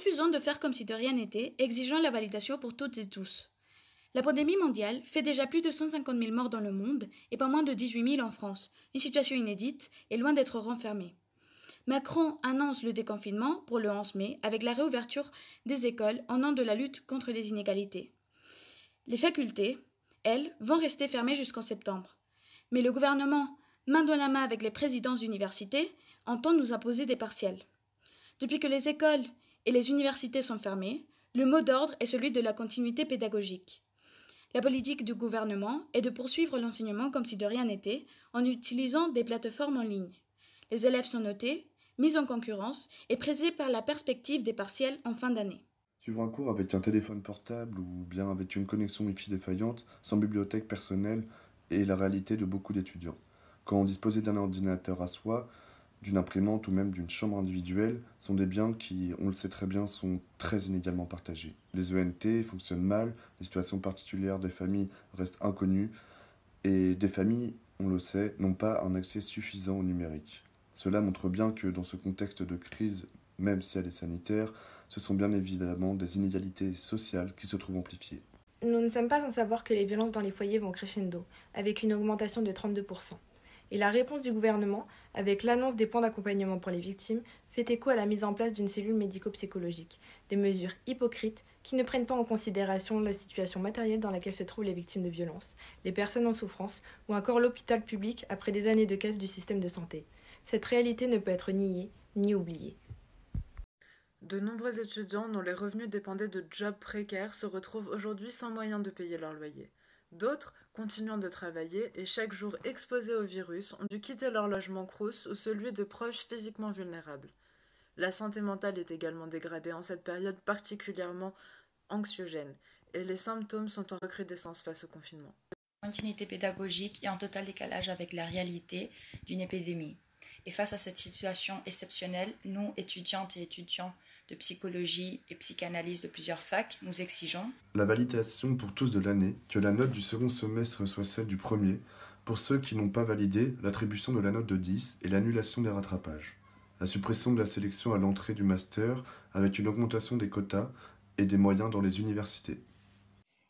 refusons de faire comme si de rien n'était, exigeant la validation pour toutes et tous. La pandémie mondiale fait déjà plus de 150 000 morts dans le monde et pas moins de 18 000 en France, une situation inédite et loin d'être renfermée. Macron annonce le déconfinement pour le 11 mai avec la réouverture des écoles en nom de la lutte contre les inégalités. Les facultés, elles, vont rester fermées jusqu'en septembre. Mais le gouvernement, main dans la main avec les présidents d'universités, entend nous imposer des partiels. Depuis que les écoles et les universités sont fermées, le mot d'ordre est celui de la continuité pédagogique. La politique du gouvernement est de poursuivre l'enseignement comme si de rien n'était, en utilisant des plateformes en ligne. Les élèves sont notés, mis en concurrence et pressés par la perspective des partiels en fin d'année. Suivre un cours avec un téléphone portable ou bien avec une connexion Wi-Fi défaillante, sans bibliothèque personnelle, est la réalité de beaucoup d'étudiants. Quand disposer d'un ordinateur à soi, d'une imprimante ou même d'une chambre individuelle sont des biens qui, on le sait très bien, sont très inégalement partagés. Les ENT fonctionnent mal, les situations particulières des familles restent inconnues et des familles, on le sait, n'ont pas un accès suffisant au numérique. Cela montre bien que dans ce contexte de crise, même si elle est sanitaire, ce sont bien évidemment des inégalités sociales qui se trouvent amplifiées. Nous ne sommes pas sans savoir que les violences dans les foyers vont crescendo, avec une augmentation de 32%. Et la réponse du gouvernement, avec l'annonce des plans d'accompagnement pour les victimes, fait écho à la mise en place d'une cellule médico-psychologique. Des mesures hypocrites qui ne prennent pas en considération la situation matérielle dans laquelle se trouvent les victimes de violences, les personnes en souffrance ou encore l'hôpital public après des années de casse du système de santé. Cette réalité ne peut être niée ni oubliée. De nombreux étudiants dont les revenus dépendaient de jobs précaires se retrouvent aujourd'hui sans moyen de payer leur loyer. D'autres, continuant de travailler et chaque jour exposés au virus, ont dû quitter leur logement crous ou celui de proches physiquement vulnérables. La santé mentale est également dégradée en cette période particulièrement anxiogène et les symptômes sont en recrudescence face au confinement. La continuité pédagogique est en total décalage avec la réalité d'une épidémie. Et face à cette situation exceptionnelle, nous, étudiantes et étudiants de psychologie et psychanalyse de plusieurs facs, nous exigeons la validation pour tous de l'année, que la note du second semestre soit celle du premier, pour ceux qui n'ont pas validé, l'attribution de la note de 10 et l'annulation des rattrapages, la suppression de la sélection à l'entrée du master avec une augmentation des quotas et des moyens dans les universités.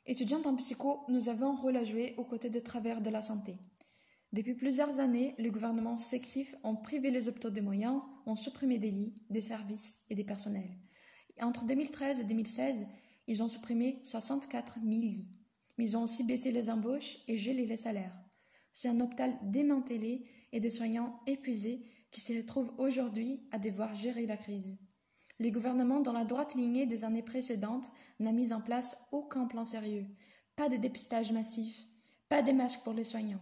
Étudiantes en psycho, nous avons un rôle à jouer aux côtés des travailleurs de la santé. Depuis plusieurs années, le gouvernement successif ont privé les hôpitaux des moyens, ont supprimé des lits, des services et des personnels. Et entre 2013 et 2016, ils ont supprimé 64 000 lits. Mais ils ont aussi baissé les embauches et gelé les salaires. C'est un hôpital démantelé et des soignants épuisés qui se retrouvent aujourd'hui à devoir gérer la crise. Le gouvernement, dans la droite lignée des années précédentes, n'a mis en place aucun plan sérieux. Pas de dépistage massif, pas de masques pour les soignants.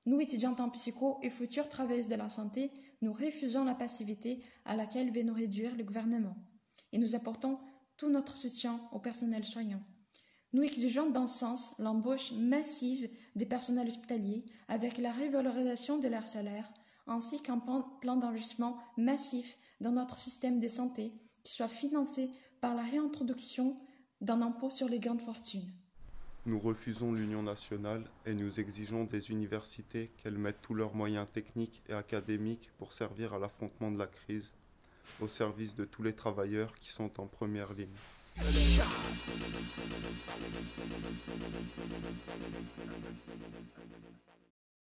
Nous, étudiantes en psycho et futures travailleuses de la santé, nous refusons la passivité à laquelle veut nous réduire le gouvernement. Et nous apportons tout notre soutien au personnel soignant. Nous exigeons dans ce sens l'embauche massive des personnels hospitaliers avec la revalorisation de leur salaire, ainsi qu'un plan d'enrichissement massif dans notre système de santé qui soit financé par la réintroduction d'un impôt sur les grandes fortunes. Nous refusons l'union nationale et nous exigeons des universités qu'elles mettent tous leurs moyens techniques et académiques pour servir à l'affrontement de la crise, au service de tous les travailleurs qui sont en première ligne.